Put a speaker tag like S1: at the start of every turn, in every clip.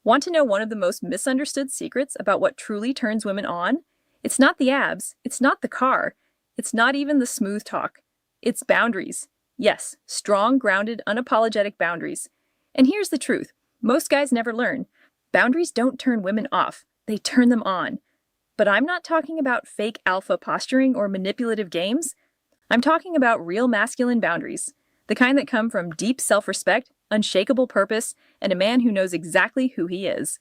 S1: Want to know one of the most misunderstood secrets about what truly turns women on? It's not the abs, it's not the car, it's not even the smooth talk. It's boundaries. Yes, strong, grounded, unapologetic boundaries. And here's the truth. Most guys never learn. Boundaries don't turn women off, they turn them on. But I'm not talking about fake alpha posturing or manipulative games. I'm talking about real masculine boundaries, the kind that come from deep self-respect, unshakable purpose, and a man who knows exactly who he is.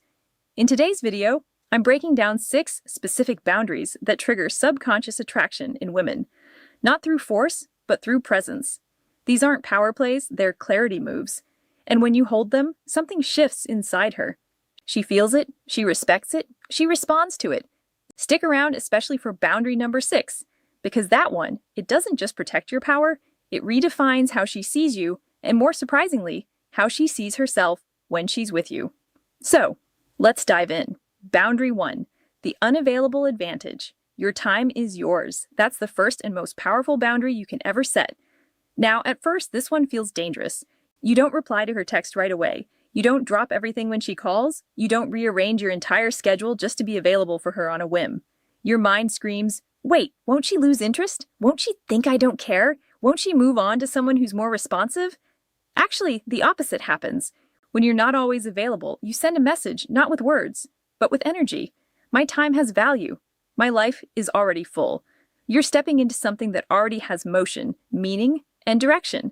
S1: In today's video, I'm breaking down 6 specific boundaries that trigger subconscious attraction in women, not through force, but through presence. These aren't power plays, they're clarity moves. And when you hold them, something shifts inside her. She feels it, she respects it, she responds to it. Stick around, especially for boundary number 6, because that one, it doesn't just protect your power, it redefines how she sees you, and more surprisingly, how she sees herself when she's with you. So, let's dive in. Boundary 1, the unavailable advantage. Your time is yours. That's the first and most powerful boundary you can ever set. Now, at first, this one feels dangerous. You don't reply to her text right away. You don't drop everything when she calls. You don't rearrange your entire schedule just to be available for her on a whim. Your mind screams, wait, won't she lose interest? Won't she think I don't care? Won't she move on to someone who's more responsive? Actually, the opposite happens. When you're not always available, you send a message, not with words, but with energy. My time has value. My life is already full. You're stepping into something that already has motion, meaning, and direction.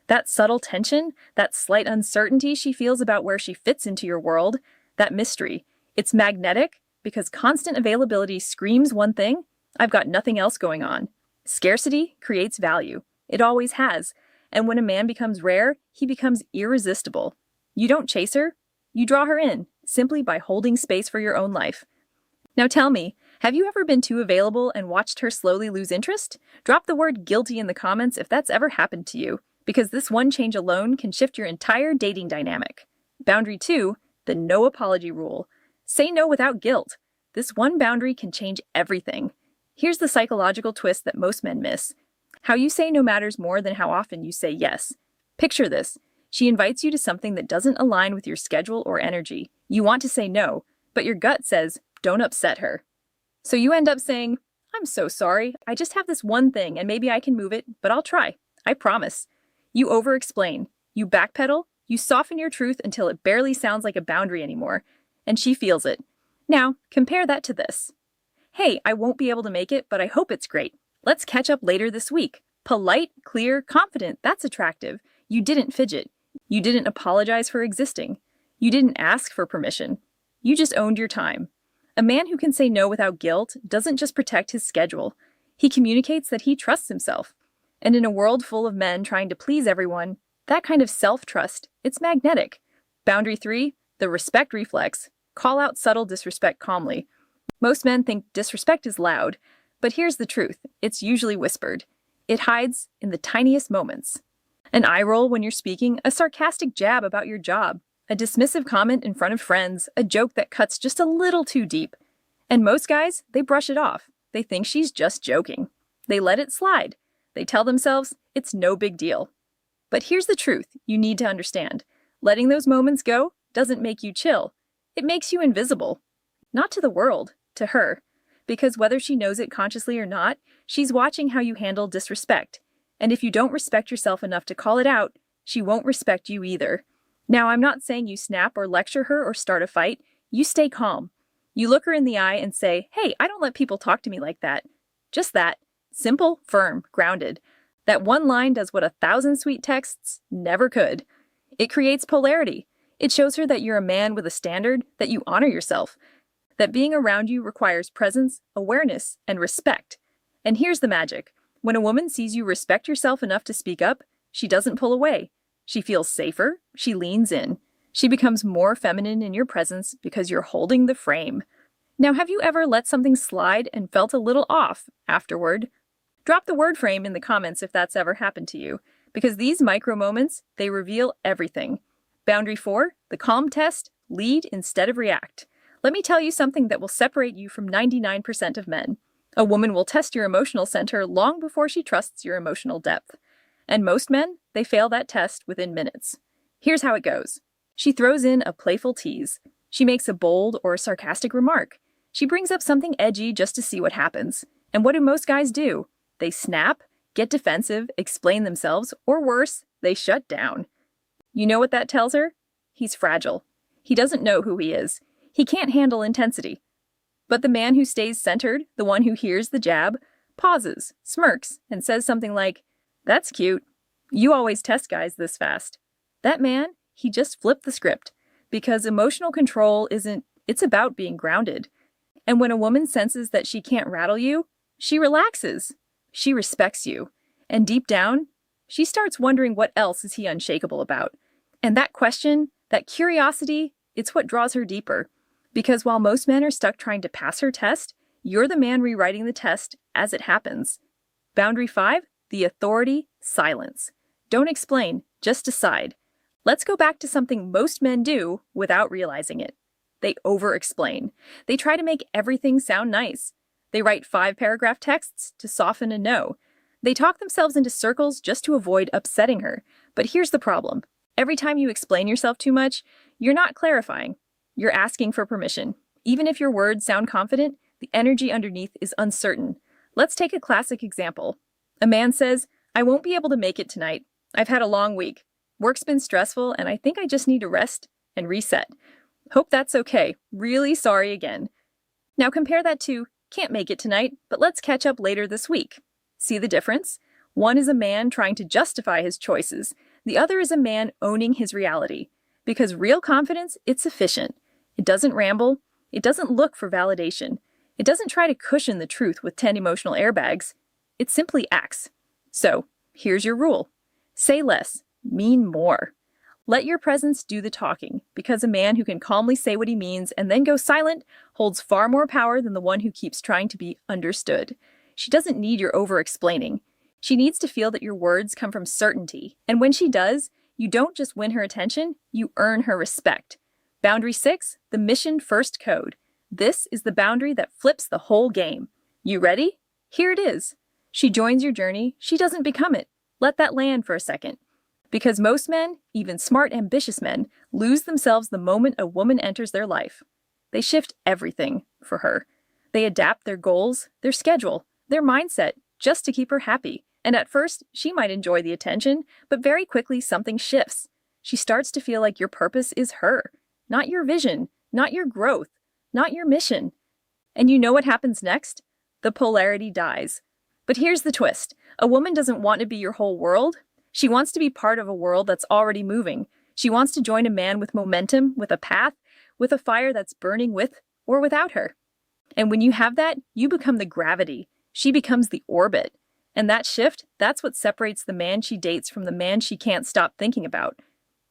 S1: That subtle tension, that slight uncertainty she feels about where she fits into your world, that mystery, it's magnetic because constant availability screams one thing: I've got nothing else going on. Scarcity creates value. It always has. And when a man becomes rare, he becomes irresistible. You don't chase her, you draw her in, simply by holding space for your own life. Now tell me, have you ever been too available and watched her slowly lose interest? Drop the word guilty in the comments if that's ever happened to you, because this one change alone can shift your entire dating dynamic. Boundary 2, the no apology rule. Say no without guilt. This one boundary can change everything. Here's the psychological twist that most men miss. How you say no matters more than how often you say yes. Picture this. She invites you to something that doesn't align with your schedule or energy. You want to say no, but your gut says, don't upset her. So you end up saying, I'm so sorry, I just have this one thing and maybe I can move it, but I'll try. I promise. You over-explain. You backpedal. You soften your truth until it barely sounds like a boundary anymore. And she feels it. Now, compare that to this. Hey, I won't be able to make it, but I hope it's great. Let's catch up later this week. Polite, clear, confident, that's attractive. You didn't fidget. You didn't apologize for existing. You didn't ask for permission. You just owned your time. A man who can say no without guilt doesn't just protect his schedule. He communicates that he trusts himself. And in a world full of men trying to please everyone, that kind of self-trust, it's magnetic. Boundary 3, the respect reflex. Call out subtle disrespect calmly. Most men think disrespect is loud, but here's the truth. It's usually whispered. It hides in the tiniest moments. An eye roll when you're speaking, a sarcastic jab about your job, a dismissive comment in front of friends, a joke that cuts just a little too deep. And most guys, they brush it off. They think she's just joking. They let it slide. They tell themselves it's no big deal. But here's the truth you need to understand. Letting those moments go doesn't make you chill. It makes you invisible. Not to the world, to her. Because whether she knows it consciously or not, she's watching how you handle disrespect. And if you don't respect yourself enough to call it out, she won't respect you either. Now, I'm not saying you snap or lecture her or start a fight. You stay calm. You look her in the eye and say, hey, I don't let people talk to me like that. Just that. Simple, firm, grounded. That one line does what 1,000 sweet texts never could. It creates polarity. It shows her that you're a man with a standard, that you honor yourself, that being around you requires presence, awareness, and respect. And here's the magic. When a woman sees you respect yourself enough to speak up, she doesn't pull away. She feels safer. She leans in. She becomes more feminine in your presence because you're holding the frame. Now, have you ever let something slide and felt a little off afterward? Drop the word frame in the comments if that's ever happened to you, because these micro moments, they reveal everything. Boundary 4, the calm test, lead instead of react. Let me tell you something that will separate you from 99% of men. A woman will test your emotional center long before she trusts your emotional depth. And most men, they fail that test within minutes. Here's how it goes. She throws in a playful tease. She makes a bold or sarcastic remark. She brings up something edgy just to see what happens. And what do most guys do? They snap, get defensive, explain themselves, or worse, they shut down. You know what that tells her? He's fragile. He doesn't know who he is. He can't handle intensity. But the man who stays centered, the one who hears the jab, pauses, smirks, and says something like, "That's cute. You always test guys this fast." That man, he just flipped the script. Because emotional control it's about being grounded. And when a woman senses that she can't rattle you, she relaxes. She respects you. And deep down, she starts wondering what else is he unshakable about. And that question, that curiosity, it's what draws her deeper. Because while most men are stuck trying to pass her test, you're the man rewriting the test as it happens. Boundary 5, the authority, silence. Don't explain, just decide. Let's go back to something most men do without realizing it. They over-explain. They try to make everything sound nice. They write 5-paragraph texts to soften a no. They talk themselves into circles just to avoid upsetting her. But here's the problem. Every time you explain yourself too much, you're not clarifying. You're asking for permission. Even if your words sound confident, the energy underneath is uncertain. Let's take a classic example. A man says, "I won't be able to make it tonight. I've had a long week. Work's been stressful, and I think I just need to rest and reset. Hope that's okay. Really sorry again." Now compare that to, "Can't make it tonight, but let's catch up later this week." See the difference? One is a man trying to justify his choices. The other is a man owning his reality. Because real confidence, it's efficient. It doesn't ramble. It doesn't look for validation. It doesn't try to cushion the truth with 10 emotional airbags. It simply acts. So, here's your rule. Say less. Mean more. Let your presence do the talking, because a man who can calmly say what he means and then go silent holds far more power than the one who keeps trying to be understood. She doesn't need your over-explaining. She needs to feel that your words come from certainty. And when she does, you don't just win her attention, you earn her respect. Boundary 6, the mission first code. This is the boundary that flips the whole game. You ready? Here it is. She joins your journey, she doesn't become it. Let that land for a second. Because most men, even smart, ambitious men, lose themselves the moment a woman enters their life. They shift everything for her. They adapt their goals, their schedule, their mindset, just to keep her happy. And at first, she might enjoy the attention, but very quickly something shifts. She starts to feel like your purpose is her, not your vision, not your growth, not your mission. And you know what happens next? The polarity dies. But here's the twist. A woman doesn't want to be your whole world. She wants to be part of a world that's already moving. She wants to join a man with momentum, with a path, with a fire that's burning with or without her. And when you have that, you become the gravity. She becomes the orbit. And that shift, that's what separates the man she dates from the man she can't stop thinking about.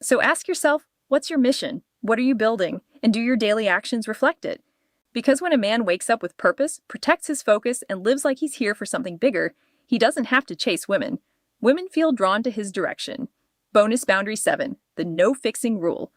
S1: So ask yourself, what's your mission? What are you building? And do your daily actions reflect it? Because when a man wakes up with purpose, protects his focus, and lives like he's here for something bigger, he doesn't have to chase women. Women feel drawn to his direction. Bonus boundary 7, the no-fixing rule.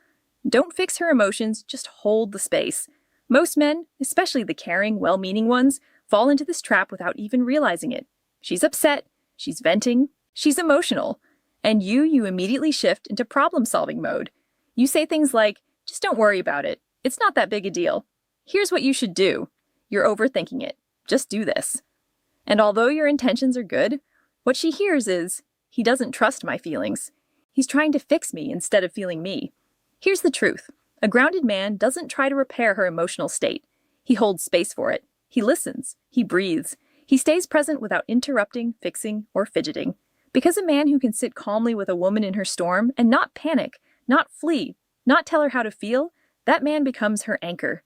S1: Don't fix her emotions, just hold the space. Most men, especially the caring, well-meaning ones, fall into this trap without even realizing it. She's upset, she's venting, she's emotional. And you immediately shift into problem-solving mode. You say things like, "Just don't worry about it. It's not that big a deal. Here's what you should do." You're overthinking it. Just do this. And although your intentions are good, what she hears is, "He doesn't trust my feelings. He's trying to fix me instead of feeling me." Here's the truth. A grounded man doesn't try to repair her emotional state. He holds space for it. He listens. He breathes. He stays present without interrupting, fixing, or fidgeting. Because a man who can sit calmly with a woman in her storm and not panic, not flee, not tell her how to feel, that man becomes her anchor.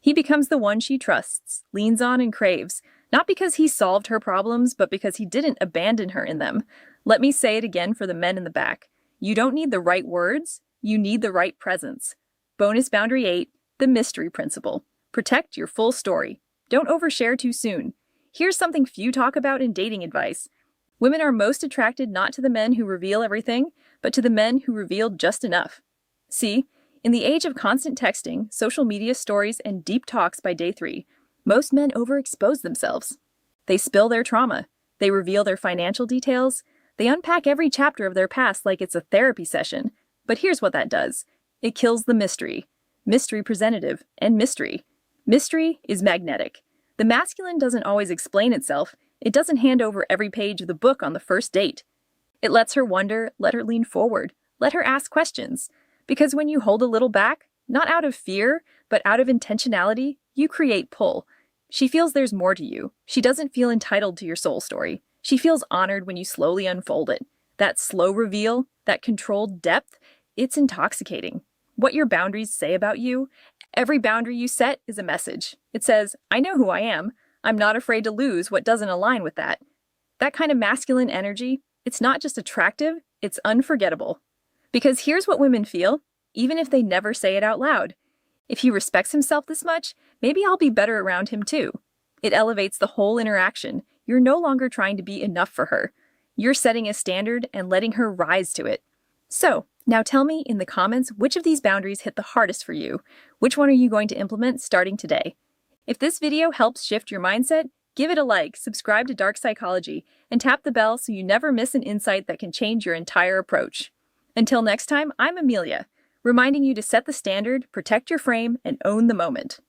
S1: He becomes the one she trusts, leans on, and craves, not because he solved her problems, but because he didn't abandon her in them. Let me say it again for the men in the back. You don't need the right words, you need the right presence. Bonus boundary 8, the mystery principle. Protect your full story. Don't overshare too soon. Here's something few talk about in dating advice. Women are most attracted not to the men who reveal everything, but to the men who reveal just enough. See, in the age of constant texting, social media stories, and deep talks by day 3, most men overexpose themselves. They spill their trauma. They reveal their financial details. They unpack every chapter of their past like it's a therapy session. But here's what that does. It kills the mystery. mystery presentative, and mystery. Mystery is magnetic. The masculine doesn't always explain itself. It doesn't hand over every page of the book on the first date. It lets her wonder, let her lean forward, let her ask questions. Because when you hold a little back, not out of fear, but out of intentionality, you create pull. She feels there's more to you. She doesn't feel entitled to your soul story. She feels honored when you slowly unfold it. That slow reveal, that controlled depth, it's intoxicating. What your boundaries say about you, every boundary you set is a message. It says, I know who I am. I'm not afraid to lose what doesn't align with that. That kind of masculine energy, it's not just attractive, it's unforgettable. Because here's what women feel, even if they never say it out loud. If he respects himself this much, maybe I'll be better around him too. It elevates the whole interaction. You're no longer trying to be enough for her. You're setting a standard and letting her rise to it. So, now tell me in the comments which of these boundaries hit the hardest for you. Which one are you going to implement starting today? If this video helps shift your mindset, give it a like, subscribe to Dark Psychology, and tap the bell so you never miss an insight that can change your entire approach. Until next time, I'm Amelia, reminding you to set the standard, protect your frame, and own the moment.